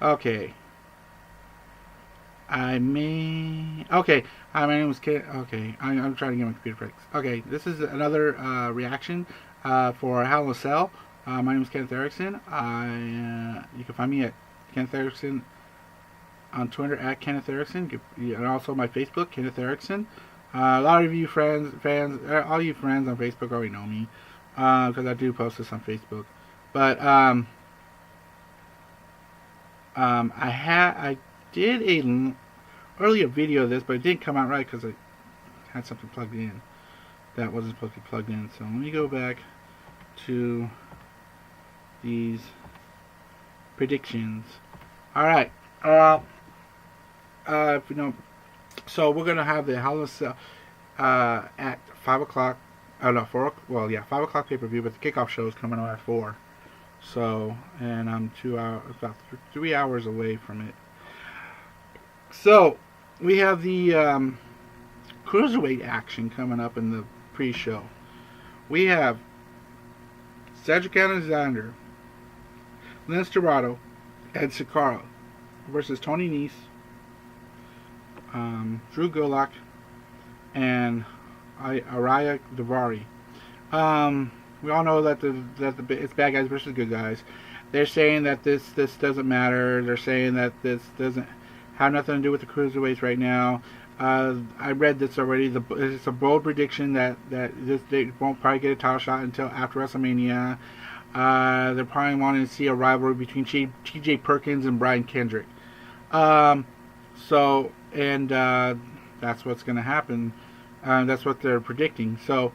Okay. I may. Okay. Hi, my name is Kit. Okay. I'm trying to get my computer fixed. Okay. This is another reaction for Hell in a Cell. My name is Kenneth Erickson. You can find me at Kenneth Erickson on Twitter at Kenneth Erickson, and also my Facebook, Kenneth Erickson. A lot of you fans, all you friends on Facebook already know me because I do post this on Facebook. But I did a earlier video of this, but it didn't come out right because I had something plugged in that wasn't supposed to be plugged in. So let me go back to these predictions. All right. You know, so we're gonna have the Hell in a Cell at 5 o'clock. Oh no, 4. Well, yeah, 5 o'clock pay per view, but the kickoff show is coming on at 4. So, and I'm 2 hours, about 3 hours away from it. So, we have the cruiserweight action coming up in the pre-show. We have Cedric Alexander, Lince Dorado, and Sakara versus Tony Nese, Drew Gulak, and Araya Davari. We all know that it's bad guys versus good guys. They're saying that this doesn't matter. They're saying that this doesn't have nothing to do with the cruiserweights right now. I read this already. It's a bold prediction that they won't probably get a title shot until after WrestleMania. They're probably wanting to see a rivalry between T.J. Perkins and Brian Kendrick. So, and that's what's going to happen. That's what they're predicting. So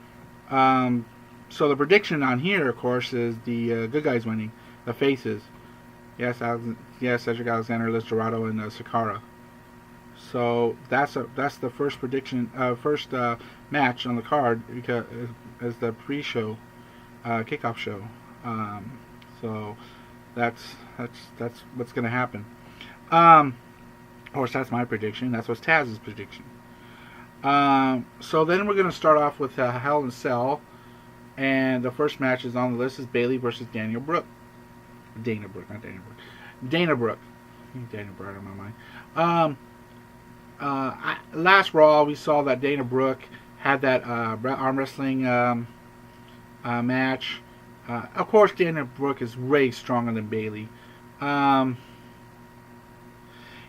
the prediction on here, of course, is the good guys winning, the faces. Yes, Cedric Alexander, Lince Dorado, and Sakara. So that's the first prediction, first match on the card because as the pre-show, kickoff show. So that's what's going to happen. Of course, that's my prediction. That's what's Taz's prediction. So then we're going to start off with Hell in a Cell, and the first match is on the list is Bayley versus Dana Brooke. Dana Brooke, not Dana Brooke. Dana Brooke. Dana Brooke on my mind. Last Raw, we saw that Dana Brooke had that arm wrestling match. Of course, Dana Brooke is way stronger than Bayley.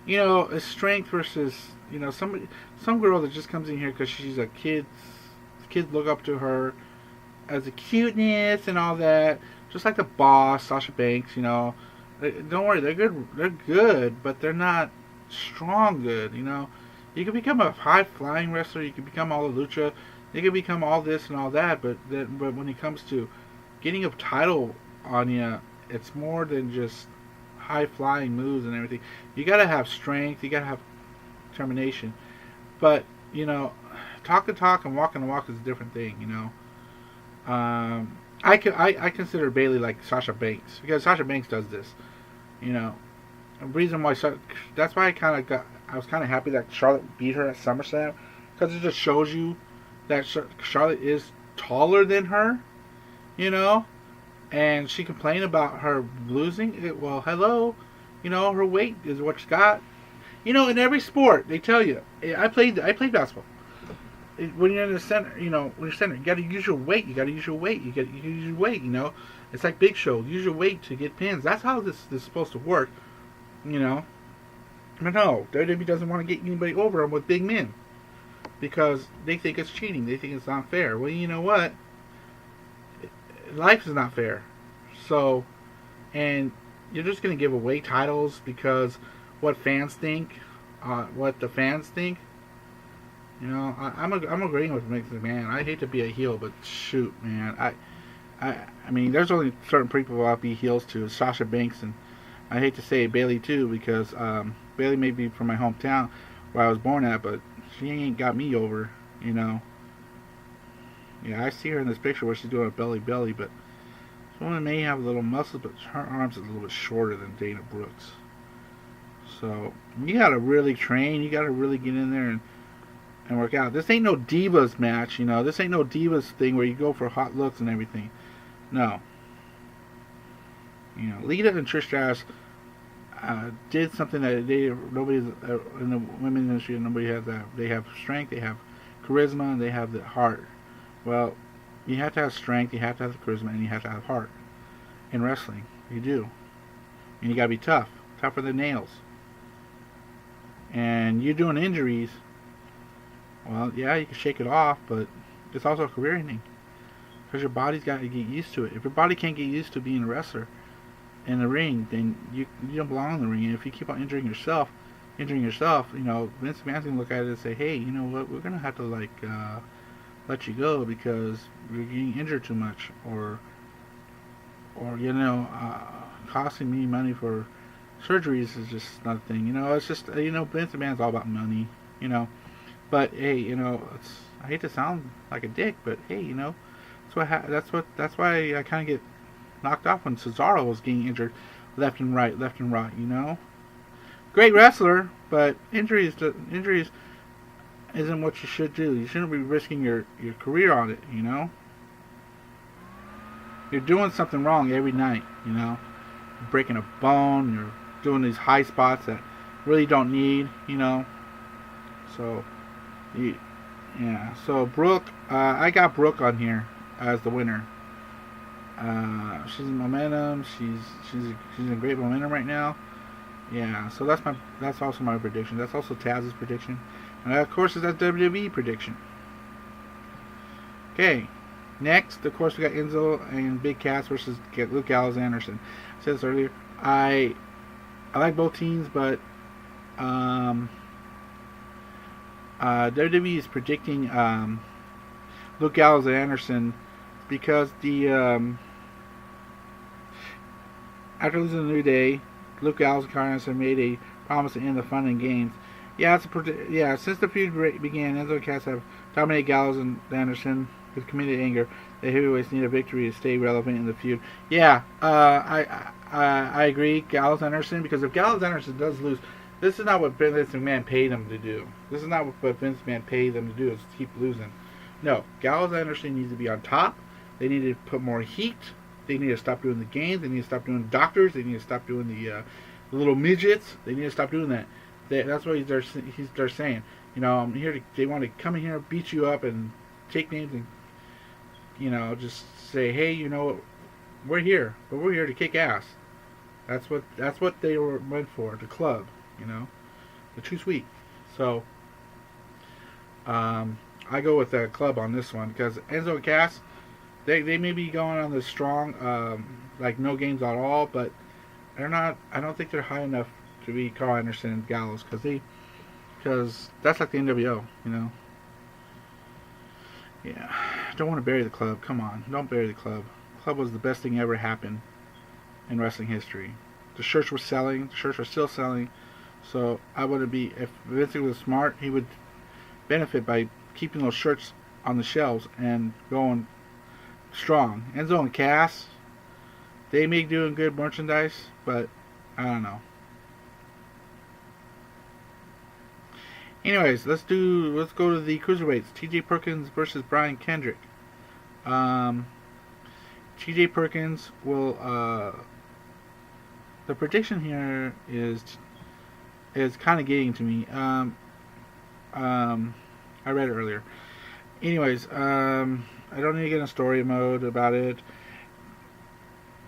You know, strength versus, you know, some girl that just comes in here because she's a kid. Kids look up to her as a cuteness and all that. Just like the boss, Sasha Banks. You know, don't worry, they're good. They're good, but they're not strong good. You know, you can become a high flying wrestler. You can become all the lucha. You can become all this and all that. But when it comes to getting a title on you, it's more than just high flying moves and everything. You gotta have strength. You gotta have determination. But you know, talk the talk and walk the walk is a different thing. You know, I consider Bayley like Sasha Banks because Sasha Banks does this. You know, the reason why that's why I was kind of happy that Charlotte beat her at SummerSlam because it just shows you that Charlotte is taller than her. You know, and she complained about her losing. Well, hello, you know, her weight is what she got. You know, in every sport, they tell you. I played basketball. When you're in the center, you know, when you're center, you got to use your weight. You got to use your weight. You use your weight. You know, it's like Big Show. Use your weight to get pins. That's how this is supposed to work. You know, but no, WWE doesn't want to get anybody over them with big men because they think it's cheating. They think it's not fair. Well, you know what? Life is not fair. So, and you're just going to give away titles because what fans think, what the fans think. You know, I'm agreeing with Vince McMahon. I hate to be a heel, but shoot, man, I mean, there's only certain people I'll be heels to, Sasha Banks, and I hate to say Bayley too because Bayley may be from my hometown where I was born at, but she ain't got me over. You know. Yeah, I see her in this picture where she's doing a belly, but this woman may have a little muscle, but her arms are a little bit shorter than Dana Brooks. So you gotta really train. You gotta really get in there and work out. This ain't no divas match, you know. This ain't no divas thing where you go for hot looks and everything. No. You know, Lita and Trish Stratus, did something that nobody in the women's industry, nobody has that. They have strength, they have charisma, and they have the heart. Well, you have to have strength, you have to have the charisma, and you have to have heart in wrestling. You do, and you gotta be tough, tougher than nails. And you're doing injuries. Well, yeah, you can shake it off, but it's also a career ending because your body's got to get used to it. If your body can't get used to being a wrestler in the ring, then you don't belong in the ring. And if you keep on injuring yourself, Vince McMahon's gonna look at it and say, hey, you know what, we're gonna have to let you go because you're getting injured too much, or costing me money for surgeries is just not a thing. It's just Vince McMahon's all about money. But hey, I hate to sound like a dick, but hey, that's why I kind of get knocked off when Cesaro was getting injured left and right. Great wrestler, but injuries isn't what you should do. You shouldn't be risking your career on it. You're doing something wrong every night. You're breaking a bone. You're doing these high spots that really don't need. So. Yeah, so Brooke, I got Brooke on here as the winner. She's in momentum. She's in great momentum right now. Yeah, so that's also my prediction. That's also Taz's prediction, and of course is that WWE prediction. Okay, next, of course, we got Enzo and Big Cass versus Luke Gallows and Anderson. I said this earlier. I like both teams, but WWE is predicting Luke Gallows and Anderson because after losing the New Day, Luke Gallows and Anderson made a promise to end the fun and games. Since the feud began, Enzo and Cass have dominated Gallows and Anderson with committed anger. The heavyweights need a victory to stay relevant in the feud. Yeah, I agree, Gallows and Anderson, because if Gallows and Anderson does lose, this is not what Vince McMahon paid them to do. This is not what Vince McMahon paid them to do, is to keep losing. No, Gallows and Anderson needs to be on top. They need to put more heat. They need to stop doing the games. They need to stop doing doctors. They need to stop doing the little midgets. They need to stop doing that. That's what they're saying. I'm here to. They want to come in here, beat you up, and take names, and just say, hey, we're here, but we're here to kick ass. That's what they were meant for. The club. They're too sweet. So, I go with the club on this one because Enzo and Cass, they may be going on the strong, no games at all, but they're not. I don't think they're high enough to be Carl Anderson and Gallows because that's like the NWO, Yeah, don't want to bury the club. Come on, don't bury the club. The club was the best thing ever happened in wrestling history. The shirts were selling. The shirts are still selling. So I would be, if Vince was smart, he would benefit by keeping those shirts on the shelves and going strong. Enzo and Cass, they may be doing good merchandise, but I don't know. Anyways, let's go to the cruiserweights. T.J. Perkins versus Brian Kendrick. T.J. Perkins will. The prediction here is kind of getting to me. I read it earlier. Anyways, I don't need to get in story mode about it.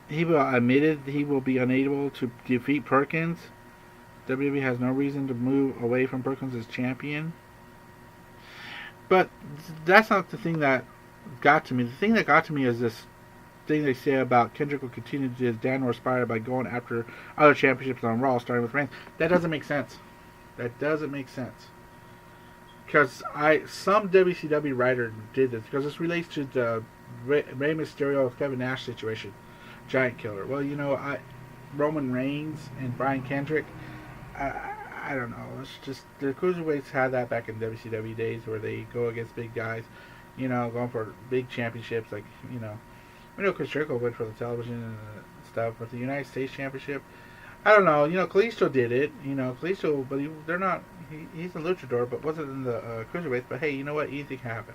He will admitted he will be unable to defeat Perkins. WWE has no reason to move away from Perkins as champion. But that's not the thing that got to me. The thing that got to me is this thing they say about Kendrick will continue to do his downward spiral by going after other championships on Raw, starting with Reigns. That doesn't make sense. Because some WCW writer did this, because this relates to the Rey Mysterio Kevin Nash situation, Giant Killer. Well, Roman Reigns and Brian Kendrick, I don't know. It's just the cruiserweights had that back in WCW days where they go against big guys, going for big championships. Like, we know Chris Jericho went for the television and stuff, but the United States Championship, I don't know. Kalisto did it. Kalisto, but they're not. He's a luchador, but wasn't in the cruiserweights. But hey, you know what? Anything can happen.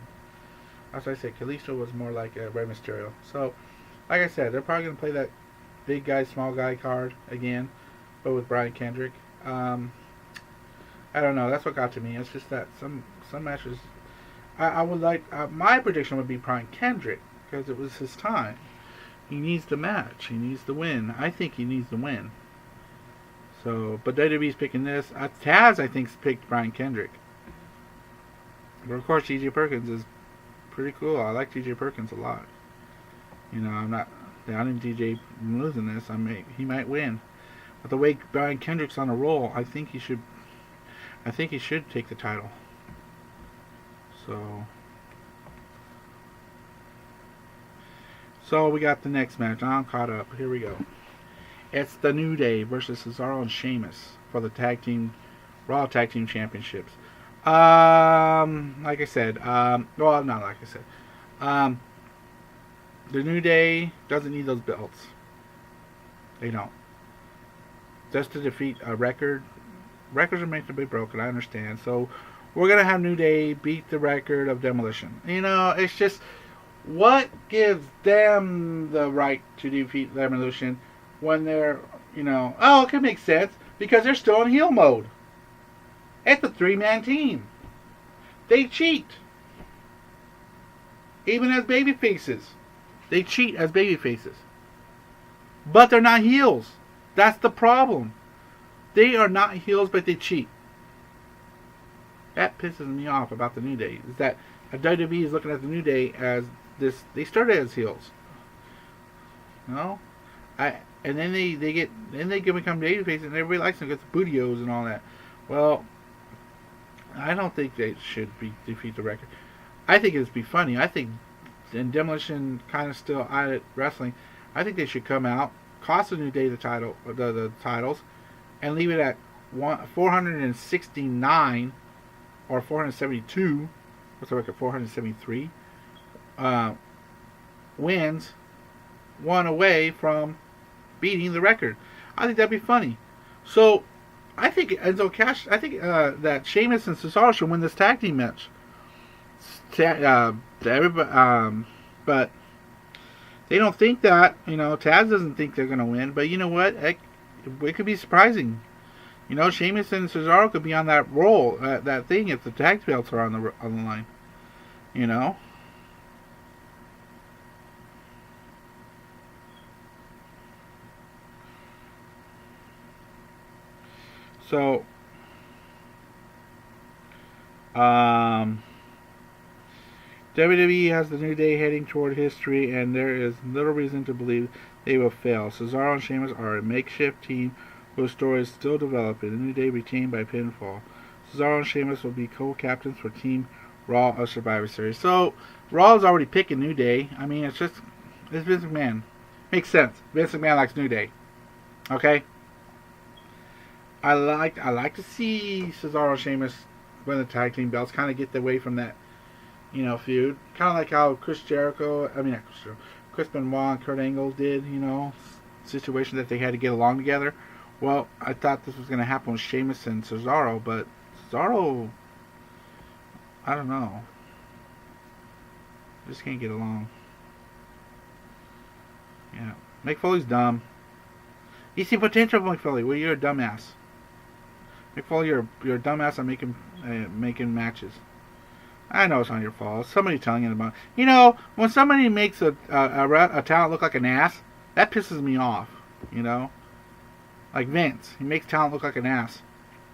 That's why I said Kalisto was more like a Rey Mysterio. So, like I said, they're probably gonna play that big guy, small guy card again. but with Brian Kendrick. I don't know. That's what got to me. It's just that some matches. I would like my prediction would be Brian Kendrick because it was his time. He needs the match. He needs the win. I think he needs the win. So, but WWE's picking this. Taz, I think, picked Brian Kendrick. But of course, T.J. Perkins is pretty cool. I like T.J. Perkins a lot. You know, I'm not doubting T.J. losing this. He might win. But the way Brian Kendrick's on a roll, I think he should take the title. So we got the next match. I'm caught up. Here we go. It's the New Day versus Cesaro and Sheamus for the Raw Tag Team Championships. Like I said, well, not like I said. The New Day doesn't need those belts. They don't. Just to defeat a record. Records are meant to be broken, I understand. So we're going to have New Day beat the record of Demolition. You know, it's just, what gives them the right to defeat Demolition when they're, you know, oh, it can make sense because they're still in heel mode. It's a 3-man team. They cheat. Even as baby faces. They cheat as baby faces. But they're not heels. That's the problem. They are not heels, but they cheat. That pisses me off about the New Day. Is that WWE is looking at the New Day as this. They started as heels. You know? And then they become babyface and everybody likes them because the bootios and all that. Well, I don't think they should defeat the record. I think it'd be funny. I think and Demolition kind of still out at wrestling. I think they should come out, cost the New Day the title, the titles, and leave it at 469 or 472. What's the record? 473 wins, one away from beating the record. I think that'd be funny. So I think Enzo Cash. I think that Sheamus and Cesaro should win this tag team match. Everybody, but they don't think that. You know, Taz doesn't think they're going to win. But you know what? It could be surprising. You know, Sheamus and Cesaro could be on that roll, that thing, if the tag belts are on the line. You know. So, WWE has the New Day heading toward history, and there is little reason to believe they will fail. Cesaro and Sheamus are a makeshift team whose story is still developing. The New Day retained by pinfall. Cesaro and Sheamus will be co-captains for Team Raw of Survivor Series. So, Raw is already picking New Day. I mean, it's Vince McMahon. Makes sense. Vince McMahon likes New Day. Okay? I like to see Cesaro and Sheamus win the tag team belts, kind of get away from that, you know, feud. Kind of like how Chris Benoit and Kurt Angle did, you know, situation that they had to get along together. Well, I thought this was going to happen with Sheamus and Cesaro, but Cesaro, I don't know. Just can't get along. Yeah. Mick Foley's dumb. You see potential, Mick Foley. Well, you're a dumbass. Mick Foley, you're a dumbass on making matches. I know it's not your fault. Somebody telling you about it. You know, when somebody makes a talent look like an ass, that pisses me off. You know? Like Vince. He makes talent look like an ass.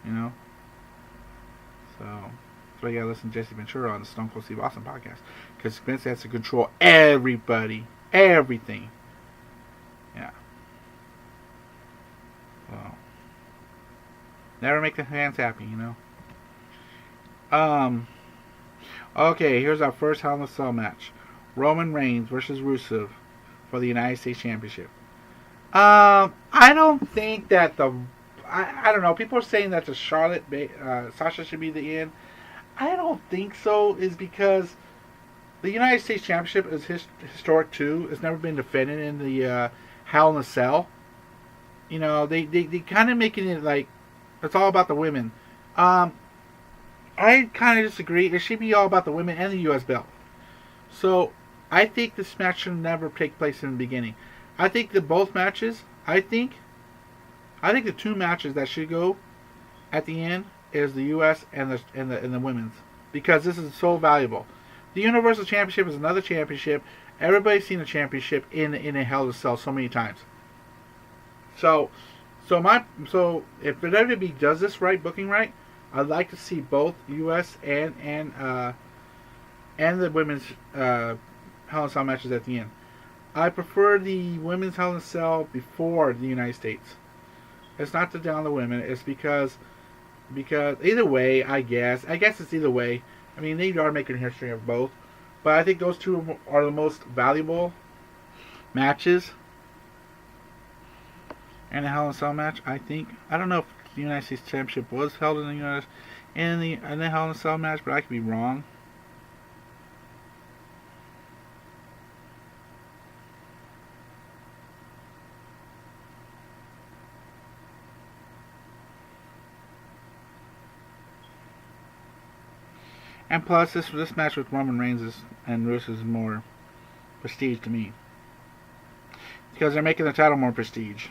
You know? So, that's why you gotta listen to Jesse Ventura on the Stone Cold Steve Austin podcast. Because Vince has to control everybody. Everything. Yeah. So, never make the fans happy, you know? Okay, here's our first Hell in a Cell match. Roman Reigns versus Rusev for the United States Championship. I don't think that I don't know. People are saying that the Sasha should be the end. I don't think so. Is because the United States Championship is historic too. It's never been defended in the Hell in a Cell. You know, they kind of making it like it's all about the women. I kind of disagree. It should be all about the women and the U.S. belt. So, I think this match should never take place in the beginning. I think that both matches, I think I think the two matches that should go at the end is the U.S. and the women's, because this is so valuable. The Universal Championship is another championship. Everybody's seen a championship in a Hell in a Cell so many times. So if the WWE does this right, booking right, I'd like to see both U.S. and the women's Hell in a Cell matches at the end. I prefer the women's Hell in a Cell before the United States. It's not to down the women. It's because either way, I guess it's either way. I mean, they are making history of both, but I think those two are the most valuable matches. And a Hell in a Cell match, I think. I don't know if the United States Championship was held in the Hell in a Cell match, but I could be wrong. And plus, this match with Roman Reigns and Rusev is more prestige to me, because they're making the title more prestige.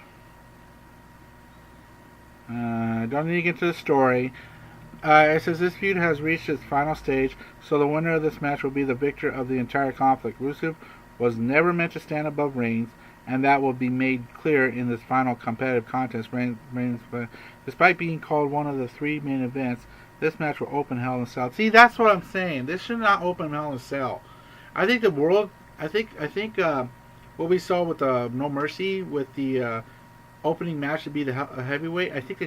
Don't need to get to the story. It says this feud has reached its final stage, so the winner of this match will be the victor of the entire conflict. Rusev was never meant to stand above Reigns, and that will be made clear in this final competitive contest. Reigns, despite being called one of the three main events, this match will open Hell in a Cell. See, that's what I'm saying. This should not open Hell in a Cell. I think what we saw with No Mercy with the opening match should be the heavyweight. I think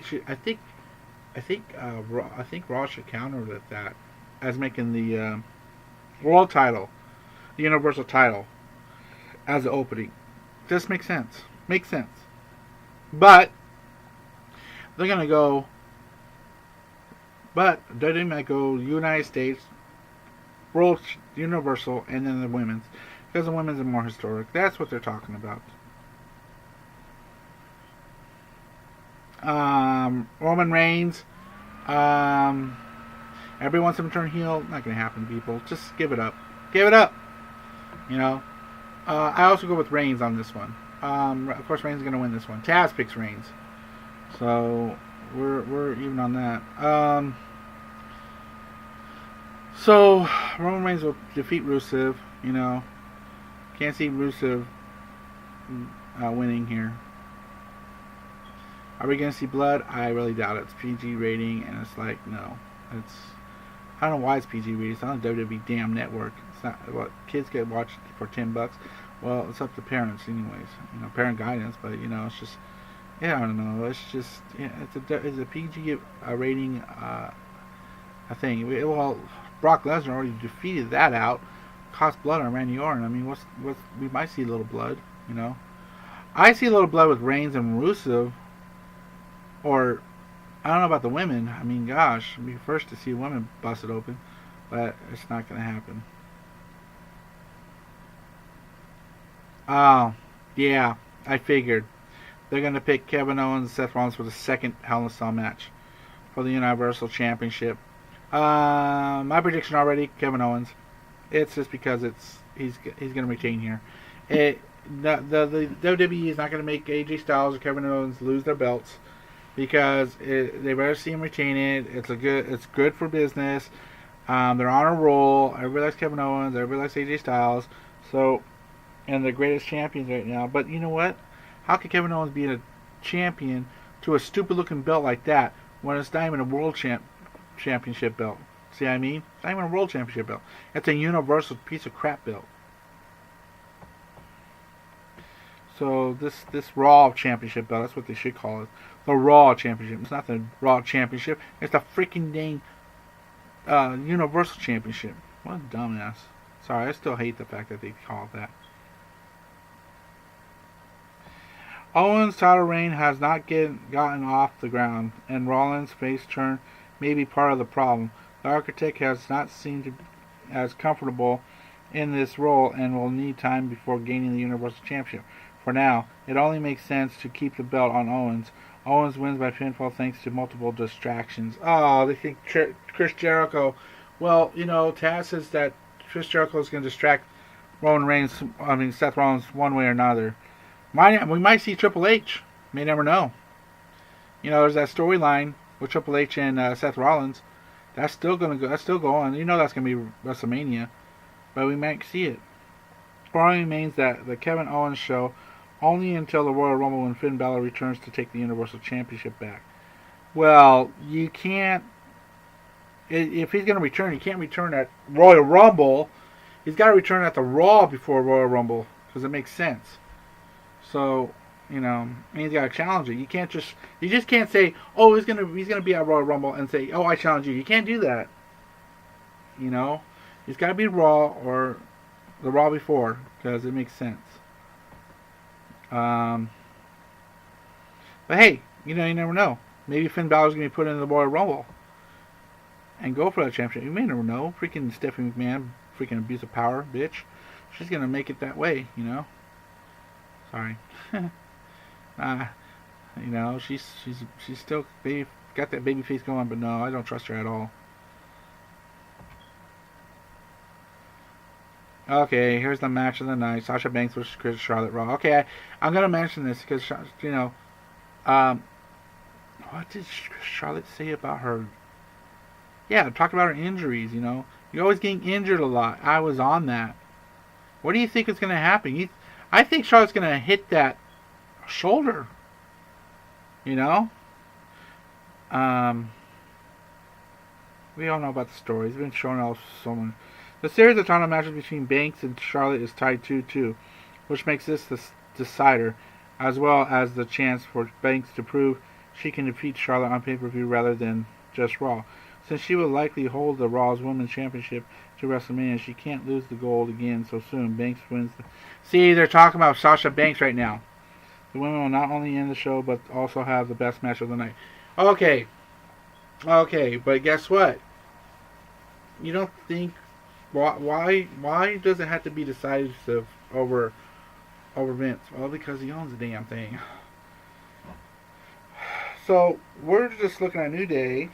Raw should counter with that as making the world title, the Universal title, as the opening. Just makes sense. Makes sense. But they're gonna go. But they might go United States, World Universal, and then the women's, because the women's are more historic. That's what they're talking about. Roman Reigns. Everyone wants him to turn heel. Not gonna happen, people. Just give it up. Give it up. You know. I also go with Reigns on this one. Of course, Reigns is gonna win this one. Taz picks Reigns, so we're even on that. So Roman Reigns will defeat Rusev. You know, can't see Rusev winning here. Are we gonna see blood? I really doubt it. It's PG rating, and it's like no. I don't know why it's PG rating. It's on the WWE damn network. It's not what kids get watched for $10. Well, it's up to parents, anyways. You know, parent guidance. But you know, it's just I don't know. It's just it's a PG rating a thing. Well, Brock Lesnar already defeated that out. Cost blood on Randy Orton. I mean, we might see a little blood. You know, I see a little blood with Reigns and Rusev. Or, I don't know about the women. I mean, gosh, I'd be first to see women busted open. But it's not going to happen. Oh, yeah, I figured. They're going to pick Kevin Owens and Seth Rollins for the second Hell in a Cell match for the Universal Championship. My prediction already, Kevin Owens. It's just because he's going to retain here. The WWE is not going to make AJ Styles or Kevin Owens lose their belts, because they better see him retain it. It's good for business. They're on a roll. Everybody likes Kevin Owens. Everybody likes AJ Styles. So, and they're the greatest champions right now. But you know what? How could Kevin Owens be a champion to a stupid-looking belt like that when it's not even a world championship belt? See what I mean? It's not even a world championship belt. It's a universal piece of crap belt. So this Raw Championship belt, that's what they should call it. The Raw Championship. It's not the Raw Championship. It's the freaking dang Universal Championship. What a dumbass. Sorry, I still hate the fact that they call it that. Owens' title reign has not gotten off the ground, and Rollins' face turn may be part of the problem. The Architect has not seemed as comfortable in this role and will need time before gaining the Universal Championship. For now, it only makes sense to keep the belt on Owens. Owens wins by pinfall thanks to multiple distractions. Oh, they think Chris Jericho. Well, you know, Taz says that Chris Jericho is going to distract Seth Rollins one way or another. We might see Triple H. May never know. there's that storyline with Triple H and Seth Rollins. That's still gonna go. That's still going. That's gonna be WrestleMania, but we might see it. Or remains that the Kevin Owens show only until the Royal Rumble when Finn Balor returns to take the Universal Championship back. Well, you can't. If he's going to return, he can't return at Royal Rumble. He's got to return at the Raw before Royal Rumble because it makes sense. So, and he's got to challenge it. You just can't say, oh, he's gonna be at Royal Rumble and say, oh, I challenge you. You can't do that. He's got to be Raw or the Raw before because it makes sense. But hey, you never know. Maybe Finn Balor's gonna be put in the Royal Rumble and go for that championship. You may never know. Freaking Stephanie McMahon, freaking abuse of power, bitch. She's gonna make it that way, Sorry. She's still got that baby face going, but no, I don't trust her at all. Okay, here's the match of the night: Sasha Banks versus Charlotte Raw. Okay, I'm gonna mention this because what did Charlotte say about her? Yeah, talked about her injuries. You're always getting injured a lot. I was on that. What do you think is gonna happen? I think Charlotte's gonna hit that shoulder. We all know about the story. It's been shown off so much. The series of title matches between Banks and Charlotte is tied 2-2, which makes this the decider, as well as the chance for Banks to prove she can defeat Charlotte on pay-per-view rather than just Raw. Since she will likely hold the Raw's Women's Championship to WrestleMania, she can't lose the gold again so soon. Banks wins. See, they're talking about Sasha Banks right now. The women will not only end the show, but also have the best match of the night. Okay, but guess what? You don't think... Why does it have to be decisive over Vince? Well, because he owns the damn thing. So we're just looking at New Day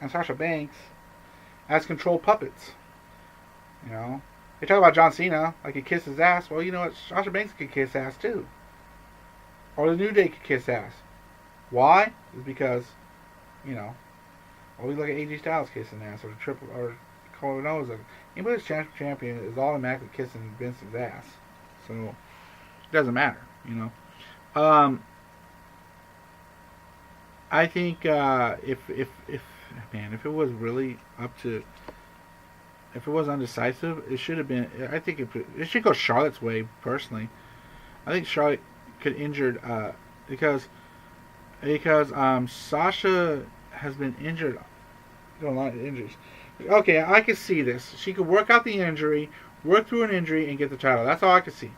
and Sasha Banks as controlled puppets. They talk about John Cena like he kissed his ass. Well, you know what? Sasha Banks could kiss ass too, or the New Day could kiss ass. Why? It's because we look at AJ Styles kissing ass, or Cole knows that anybody who's champion is automatically kissing Vince's ass. So it doesn't matter, I think if it was really if it was undecisive, it should have been. I think it should go Charlotte's way. Personally, I think Charlotte could injured because Sasha has been injured. A lot of injuries. Okay, I can see this. She could work out the injury, work through an injury, and get the title. That's all I could see.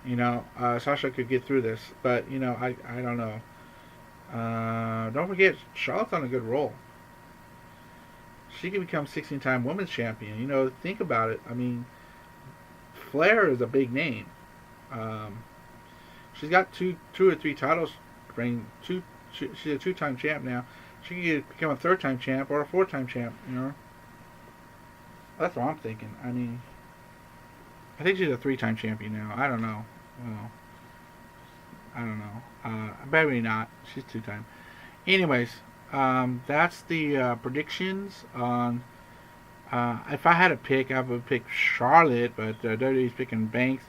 Sasha could get through this, but I don't know. Don't forget, Charlotte's on a good roll. She could become 16-time women's champion. Think about it. I mean, Flair is a big name. She's got two or three titles. She's a 2-time champ now. She could become a 3rd-time champ or a 4th-time champ. That's what I'm thinking. I mean, I think she's a 3-time champion now. I don't know. Well, I don't know. Maybe not. She's 2-time. Anyways, that's the predictions on. If I had to pick, I would pick Charlotte, but WWE's picking Banks.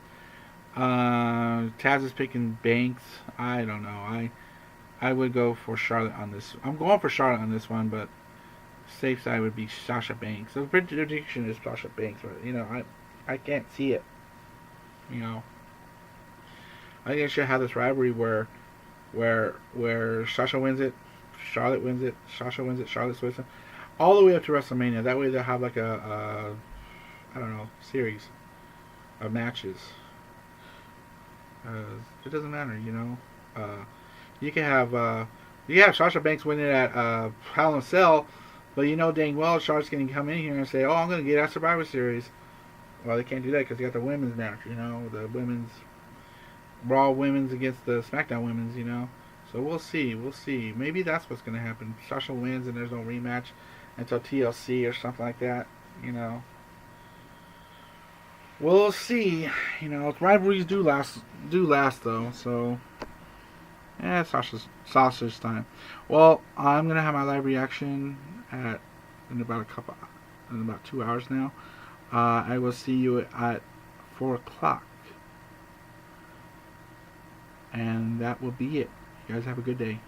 Taz is picking Banks. I don't know. I would go for Charlotte on this. I'm going for Charlotte on this one, but safe side would be Sasha Banks. So the prediction is Sasha Banks, but I can't see it. I think I should have this rivalry where Sasha wins it, Charlotte wins it, Sasha wins it, Charlotte wins it, all the way up to WrestleMania. That way they'll have like a series of matches. It doesn't matter, you can have Sasha Banks winning at Hell in a Cell, but dang well Charlotte's going to come in here and say, oh, I'm going to get at Survivor Series. Well, they can't do that because they got the women's match, the women's Raw women's against the SmackDown women's, So we'll see. Maybe that's what's going to happen. Sasha wins and there's no rematch until TLC or something like that, We'll see. Rivalries do last though, so sausage time. Well, I'm gonna have my live reaction at in about 2 hours now. I will see you at 4 o'clock, and that will be it. You guys have a good day.